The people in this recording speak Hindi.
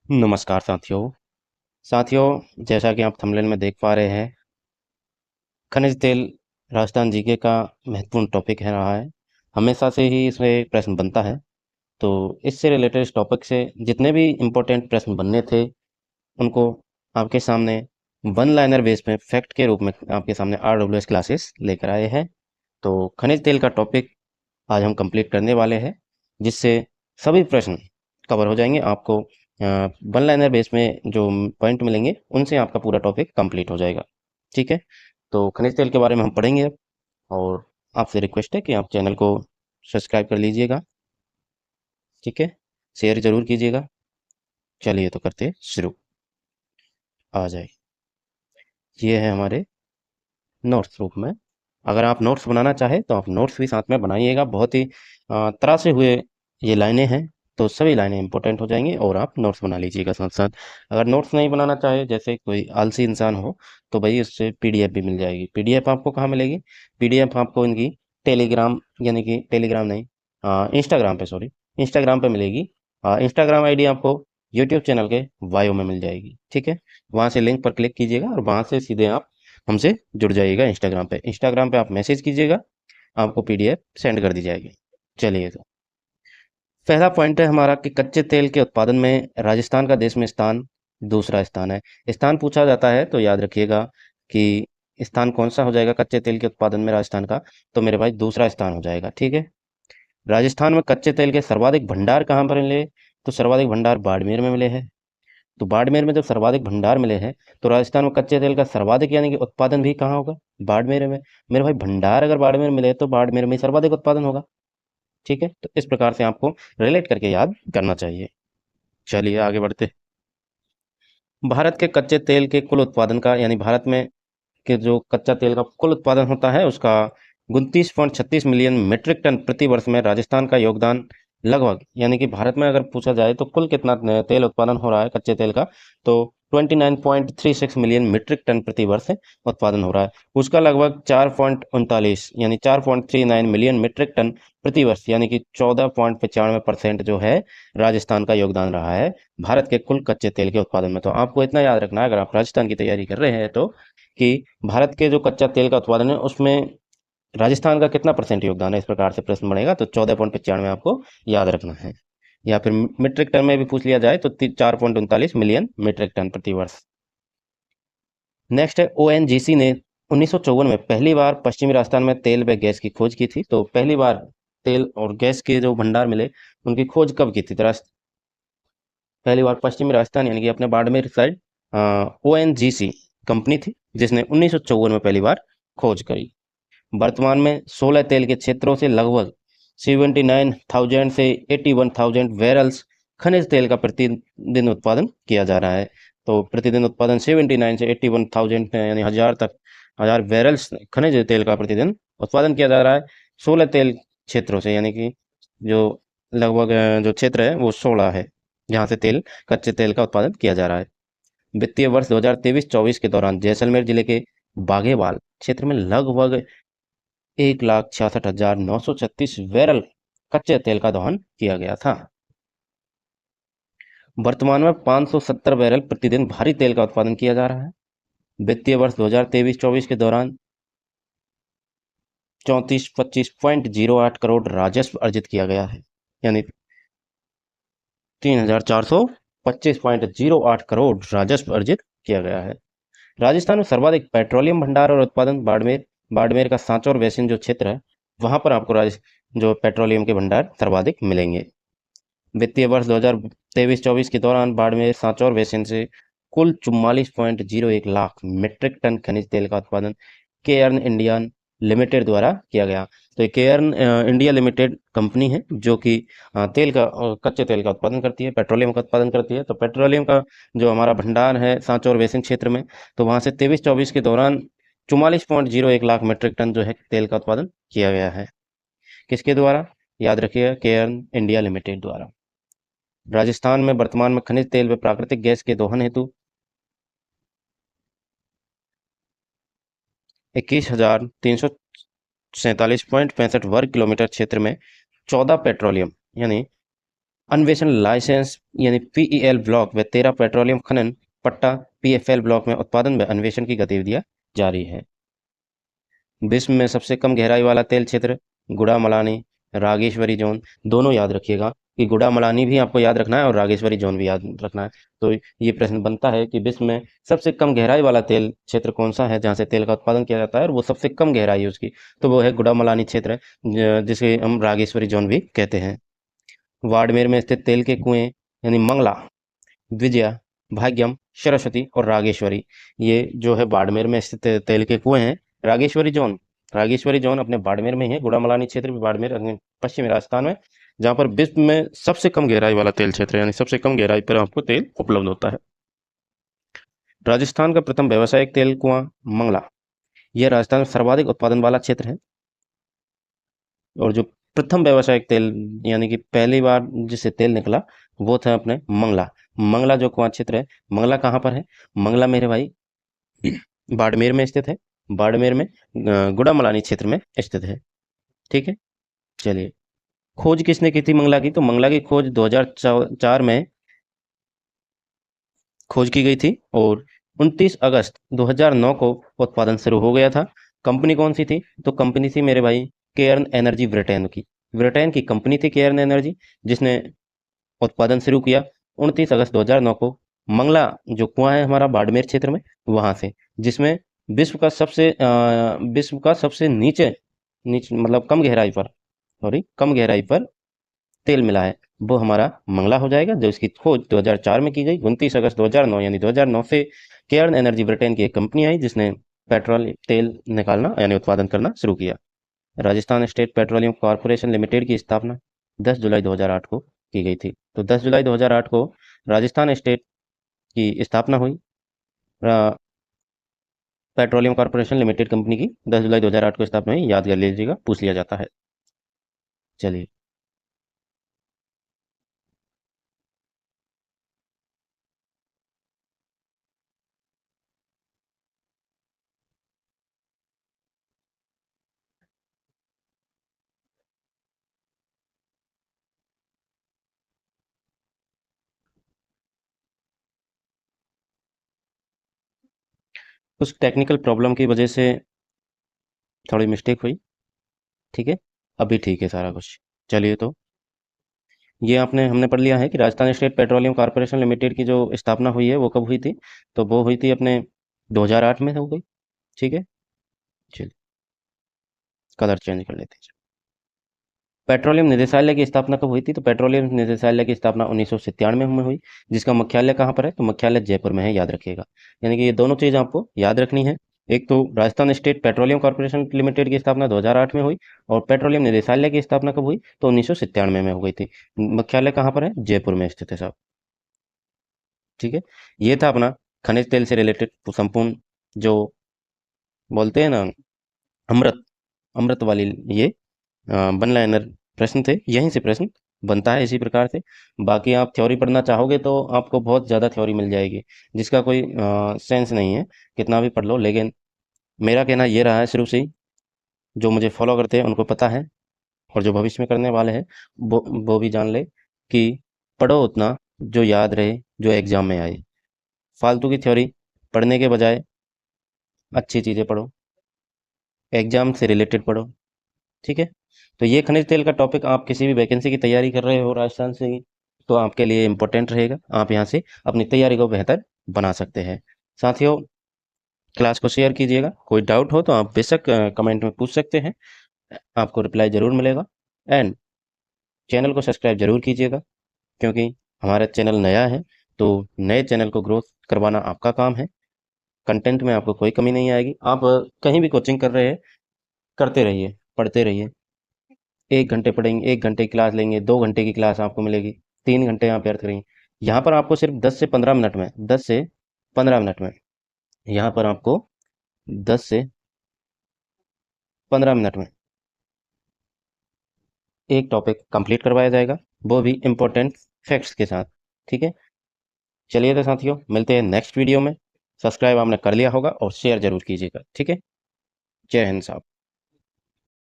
नमस्कार साथियों। जैसा कि आप थंबनेल में देख पा रहे हैं, खनिज तेल राजस्थान जीके का महत्वपूर्ण टॉपिक है रहा है। हमेशा से ही इसमें प्रश्न बनता है। तो इससे रिलेटेड इस टॉपिक से जितने भी इम्पोर्टेंट प्रश्न बनने थे, उनको आपके सामने वन लाइनर बेस में फैक्ट के रूप में आपके सामने RWS क्लासेस लेकर आए हैं। तो खनिज तेल का टॉपिक आज हम कंप्लीट करने वाले हैं, जिससे सभी प्रश्न कवर हो जाएंगे। आपको वन लाइनर बेस में जो पॉइंट मिलेंगे, उनसे आपका पूरा टॉपिक कंप्लीट हो जाएगा। ठीक है, तो खनिज तेल के बारे में हम पढ़ेंगे अब। और आपसे रिक्वेस्ट है कि आप चैनल को सब्सक्राइब कर लीजिएगा। ठीक है, शेयर जरूर कीजिएगा। चलिए तो करते हैं शुरू। आ जाए, ये है हमारे नोट्स रूप में। अगर आप नोट्स बनाना चाहें तो आप नोट्स भी साथ में बनाइएगा। बहुत ही तरह से हुए ये लाइनें हैं, तो सभी लाइनें इंपॉर्टेंट हो जाएंगी और आप नोट्स बना लीजिएगा साथ साथ। अगर नोट्स नहीं बनाना चाहे, जैसे कोई आलसी इंसान हो, तो भाई उससे पीडीएफ भी मिल जाएगी। पीडीएफ आपको कहाँ मिलेगी? पीडीएफ आपको इनकी टेलीग्राम, यानी कि टेलीग्राम नहीं, इंस्टाग्राम पे, सॉरी, इंस्टाग्राम पे मिलेगी। इंस्टाग्राम आईडी आपको यूट्यूब चैनल के बायो में मिल जाएगी। ठीक है, वहाँ से लिंक पर क्लिक कीजिएगा और वहाँ से सीधे आप हमसे जुड़ जाइएगा। इंस्टाग्राम पे आप मैसेज कीजिएगा, आपको पीडीएफ सेंड कर दी जाएगी। चलिए तो पहला पॉइंट है हमारा कि कच्चे तेल के उत्पादन में राजस्थान का देश में स्थान दूसरा स्थान है। स्थान पूछा जाता है तो याद रखिएगा कि स्थान कौन सा हो जाएगा कच्चे तेल के उत्पादन में राजस्थान का। तो मेरे भाई दूसरा स्थान हो जाएगा। ठीक है, राजस्थान में कच्चे तेल के सर्वाधिक भंडार कहाँ पर मिले? तो सर्वाधिक भंडार बाड़मेर में मिले हैं। तो बाड़मेर में जब सर्वाधिक भंडार मिले हैं, तो राजस्थान में कच्चे तेल का सर्वाधिक यानी कि उत्पादन भी कहाँ होगा? बाड़मेर में। मेरे भाई भंडार अगर बाड़मेर मिले तो बाड़मेर में ही सर्वाधिक उत्पादन होगा। ठीक है, तो इस प्रकार से आपको रिलेट करके याद करना चाहिए। चलिए आगे बढ़ते। भारत के कच्चे तेल के कुल उत्पादन का, यानी भारत में के जो कच्चा तेल का कुल उत्पादन होता है, उसका 29.36 मिलियन मीट्रिक टन प्रति वर्ष में राजस्थान का योगदान लगभग, यानी कि भारत में अगर पूछा जाए तो कुल कितना तेल उत्पादन हो रहा है कच्चे तेल का, तो 29.36 मिलियन मीट्रिक टन प्रति वर्ष उत्पादन हो रहा है। उसका लगभग 4.39 यानी 4.39 मिलियन मीट्रिक टन प्रति वर्ष, यानी कि 14.95% जो है, राजस्थान का योगदान रहा है भारत के कुल कच्चे तेल के उत्पादन में। तो आपको इतना याद रखना है, अगर आप राजस्थान की तैयारी कर रहे हैं तो, कि भारत के जो कच्चा तेल का उत्पादन है उसमें राजस्थान का कितना परसेंट योगदान है। इस प्रकार से प्रश्न बनेगा तो 14.95 आपको याद रखना है। या फिर मीट्रिक टन में भी पूछ लिया जाए तो 4.39 मिलियन मीट्रिक टन प्रति वर्ष। नेक्स्ट है, ओएनजीसी ने 1954 में पहली बार पश्चिमी राजस्थान में तेल व गैस की खोज की थी। तो पहली बार तेल और गैस के जो भंडार मिले, उनकी खोज कब की थी? तो पहली बार पश्चिमी राजस्थान यानी कि अपने बाड़मेर साइड ओएनजीसी कंपनी थी, जिसने 1954 में पहली बार खोज करी। वर्तमान में 16 तेल के क्षेत्रों से लगभग 79,000 से 81,000 बैरल्स खनिज तेल का प्रतिदिन उत्पादन किया जा रहा है। तो प्रतिदिन उत्पादन 79 से 81,000 यानी 1000 बैरल्स खनिज तेल का प्रतिदिन उत्पादन किया जा रहा है 16 तेल क्षेत्रों से, यानी कि जो लगभग जो क्षेत्र है वो 16 है, जहाँ से तेल, कच्चे तेल का उत्पादन किया जा रहा है। वित्तीय वर्ष 2023-24 के दौरान जैसलमेर जिले के बाघेवाल क्षेत्र में लगभग 1,66,936 बैरल कच्चे तेल का दोहन किया गया था। वर्तमान में 570 बैरल प्रतिदिन भारी तेल का उत्पादन किया जा रहा है। वित्तीय वर्ष 2023-24 के दौरान 3425.08 करोड़ राजस्व अर्जित किया गया है, यानी 3425.08 करोड़ राजस्व अर्जित किया गया है। राजस्थान में सर्वाधिक पेट्रोलियम भंडार और उत्पादन बाड़मेर, बाड़मेर का सांचौर बेसिन जो क्षेत्र है, वहां पर आपको जो पेट्रोलियम के भंडार सर्वाधिक मिलेंगे। वित्तीय वर्ष 2023-24 के दौरान बाड़मेर सांचौर बेसिन से कुल 44.01 लाख मीट्रिक टन खनिज तेल का उत्पादन केयर्न इंडिया लिमिटेड द्वारा किया गया। तो ये केयर्न इंडिया लिमिटेड कंपनी है जो कि कच्चे तेल का उत्पादन करती है, पेट्रोलियम का उत्पादन करती है। तो पेट्रोलियम का जो हमारा भंडार है सांचौर बेसिन क्षेत्र में, तो वहाँ से 23-24 के दौरान 44.01 लाख मीट्रिक टन जो है तेल का उत्पादन किया गया है। किसके द्वारा? याद रखिएगा, केयर्न इंडिया लिमिटेड द्वारा। राजस्थान में वर्तमान में खनिज तेल व प्राकृतिक गैस के दोहन हेतु 21,347.65 वर्ग किलोमीटर क्षेत्र में 14 पेट्रोलियम, यानी अन्वेषण लाइसेंस यानी PEL ब्लॉक व 13 पेट्रोलियम खनन पट्टा PFL ब्लॉक में उत्पादन व अन्वेषण की गतिविधियां जारी है। विश्व में सबसे कम गहराई वाला तेल क्षेत्र गुड़ामलानी, रागेश्वरी जोन, दोनों याद रखिएगा कि गुड़ामलानी भी आपको याद रखना है और रागेश्वरी जोन भी याद रखना है। तो ये प्रश्न बनता है कि विश्व में सबसे कम गहराई वाला तेल क्षेत्र कौन सा है जहाँ से तेल का उत्पादन किया जाता है और वो सबसे कम गहराई है उसकी, तो वो है गुड़ामलानी क्षेत्र, जिसे हम रागेश्वरी जोन भी कहते हैं। बाड़मेर में स्थित तेल के कुएं यानी मंगला, विजया, भाग्यम, सरस्वती और रागेश्वरी, ये जो है बाड़मेर में स्थित तेल के कुएं हैं। रागेश्वरी जोन अपने बाड़मेर में ही है, गुड़ामलानी क्षेत्र भी बाड़मेर पश्चिमी राजस्थान में, जहाँ पर विश्व में सबसे कम गहराई वाला तेल क्षेत्र है, यानी सबसे कम गहराई पर आपको तेल उपलब्ध होता है। राजस्थान का प्रथम व्यावसायिक तेल कुआं मंगला, यह राजस्थान में सर्वाधिक उत्पादन वाला क्षेत्र है। और जो प्रथम व्यावसायिक तेल यानी कि पहली बार जिससे तेल निकला वो था अपने मंगला। मंगला जो कुआं क्षेत्र है, मंगला कहाँ पर है? मंगला मेरे भाई बाड़मेर में स्थित है, बाड़मेर में गुड़ामलानी क्षेत्र में स्थित है। ठीक है, चलिए। खोज किसने की थी मंगला की? तो मंगला की खोज 2004 में खोज की गई थी और 29 अगस्त 2009 को उत्पादन शुरू हो गया था। कंपनी कौन सी थी? तो कंपनी थी मेरे भाई केयर्न एनर्जी, ब्रिटेन की। ब्रिटेन की कंपनी थी केयर्न एनर्जी, जिसने उत्पादन शुरू किया 29 अगस्त 2009 को मंगला जो कुआं है हमारा बाड़मेर क्षेत्र में, वहां से, जिसमें विश्व का सबसे नीचे नीचे मतलब कम गहराई पर, सॉरी, कम गहराई पर तेल मिला है, वो हमारा मंगला हो जाएगा, जो इसकी खोज 2004 में की गई। 29 अगस्त 2009 यानी 2009 से केयर्न एनर्जी ब्रिटेन की एक कंपनी आई जिसने पेट्रोल तेल निकालना यानी उत्पादन करना शुरू किया। Rajasthan state petroleum corporation limited की स्थापना 10 जुलाई 2008 को की गई थी। तो 10 जुलाई 2008 को राजस्थान स्टेट की स्थापना हुई। पेट्रोलियम कॉरपोरेशन लिमिटेड कंपनी की 10 जुलाई 2008 को स्थापना हुई, याद कर लीजिएगा, पूछ लिया जाता है। चलिए, कुछ टेक्निकल प्रॉब्लम की वजह से थोड़ी मिस्टेक हुई। ठीक है, अभी ठीक है सारा कुछ। चलिए, तो ये हमने पढ़ लिया है कि Rajasthan state petroleum corporation limited की जो स्थापना हुई है वो कब हुई थी? तो वो हुई थी अपने 2008 में हो गई। ठीक है, चलिए, कलर चेंज कर लेते हैं। पेट्रोलियम निदेशालय की स्थापना कब हुई थी? तो पेट्रोलियम निदेशालय की स्थापना 1997 में हुई, जिसका मुख्यालय कहाँ पर है? तो मुख्यालय जयपुर में है, याद रखिएगा। यानी कि ये दोनों चीज़ आपको याद रखनी है। एक तो Rajasthan state petroleum corporation limited की स्थापना 2008 में हुई, और पेट्रोलियम निदेशालय की स्थापना कब हुई? तो 1997 में हो गई थी। मुख्यालय कहाँ पर है? जयपुर में स्थित है साहब। ठीक है, ये था अपना खनिज तेल से रिलेटेड संपूर्ण, जो बोलते हैं ना, अमृत अमृत वाली, ये वन लाइनर प्रश्न थे। यहीं से प्रश्न बनता है इसी प्रकार से। बाकी आप थ्योरी पढ़ना चाहोगे तो आपको बहुत ज़्यादा थ्योरी मिल जाएगी, जिसका कोई सेंस नहीं है, कितना भी पढ़ लो। लेकिन मेरा कहना ये रहा है शुरू से ही, जो मुझे फॉलो करते हैं उनको पता है, और जो भविष्य में करने वाले हैं वो भी जान ले कि पढ़ो उतना जो याद रहे, जो एग्जाम में आए। फालतू की थ्योरी पढ़ने के बजाय अच्छी चीज़ें पढ़ो, एग्जाम से रिलेटेड पढ़ो। ठीक है, तो ये खनिज तेल का टॉपिक आप किसी भी वैकेंसी की तैयारी कर रहे हो राजस्थान से ही, तो आपके लिए इम्पोर्टेंट रहेगा। आप यहाँ से अपनी तैयारी को बेहतर बना सकते हैं। साथियों, क्लास को शेयर कीजिएगा। कोई डाउट हो तो आप बेशक कमेंट में पूछ सकते हैं, आपको रिप्लाई ज़रूर मिलेगा। एंड चैनल को सब्सक्राइब जरूर कीजिएगा, क्योंकि हमारा चैनल नया है, तो नए चैनल को ग्रोथ करवाना आपका काम है। कंटेंट में आपको कोई कमी नहीं आएगी। आप कहीं भी कोचिंग कर रहे हैं, करते रहिए, पढ़ते रहिए। 1 घंटे पढ़ेंगे, 1 घंटे की क्लास लेंगे, 2 घंटे की क्लास आपको मिलेगी, 3 घंटे आप व्यर्थ करेंगे। यहाँ पर आपको सिर्फ 10 से 15 मिनट में, 10 से 15 मिनट में, यहाँ पर आपको 10 से 15 मिनट में एक टॉपिक कंप्लीट करवाया जाएगा, वो भी इम्पोर्टेंट फैक्ट्स के साथ। ठीक है, चलिए तो साथियों, मिलते हैं नेक्स्ट वीडियो में। सब्सक्राइब आपने कर लिया होगा और शेयर जरूर कीजिएगा। ठीक है, जय हिंद साहब।